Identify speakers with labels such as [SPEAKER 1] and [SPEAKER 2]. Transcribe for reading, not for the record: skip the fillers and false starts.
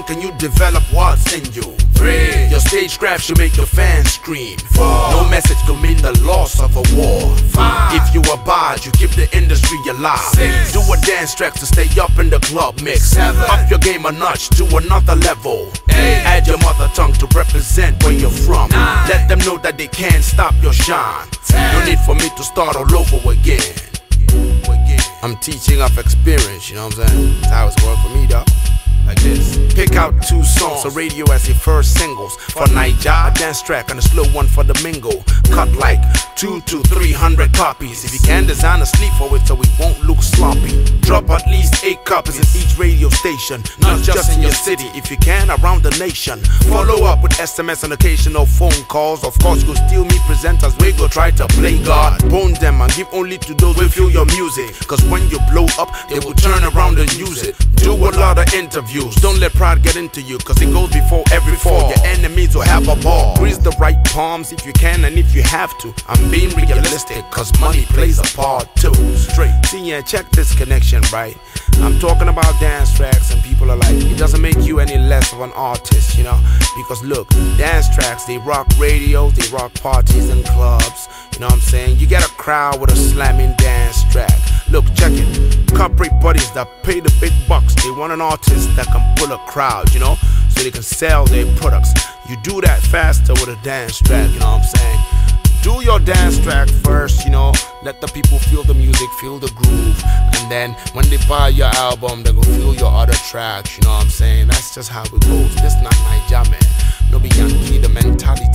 [SPEAKER 1] can you develop what's in you? 3. Your stagecraft should make your fans scream. 4. No message could mean the loss of a war. 5. If you abide, you keep the industry alive. 6. Do a dance track to stay up in the club mix. 7. Up your game a notch to another level. 8. Add your mother tongue to represent where you're from. 9. Let them know that they can't stop your shine. 10. No need for me to start all over again. I'm teaching off experience, you know what I'm saying? That's how it's going for me, though. Like this. Pick out 2 songs, a radio as your first singles. For Naija, a dance track and a slow one for the mingle. Cut like 200 to 300 copies. If you can design a sleep for it so it won't look sloppy. Drop at least 8 copies in each radio station. Not just in your city, if you can around the nation. Follow up with SMS and occasional phone calls. Of course you'll still meet presenters, we go try to play God. Bone them and give only to those who feel your music. Cause when you blow up, they will turn around and use it. Do a lot of interviews. Don't let pride get into you, cause it goes before every fall. Your enemies will have a ball. Grease the right palms if you can and if you have to. I'm being realistic, cause money plays a part too. Straight. See, yeah, check this connection, right? I'm talking about dance tracks and people are like, it doesn't make you any less of an artist, you know? Because look, dance tracks, they rock radios, they rock parties and clubs. You know what I'm saying? You get a crowd with a slamming dance track. Look, check it. Corporate buddies that pay the big bucks, they want an artist that can pull a crowd, you know, so they can sell their products. You do that faster with a dance track, you know what I'm saying? Do your dance track first, you know, let the people feel the music, feel the groove, and then when they buy your album, they go feel your other tracks, you know what I'm saying? That's just how it goes. This not Naija, man. No be Yankee, the mentality.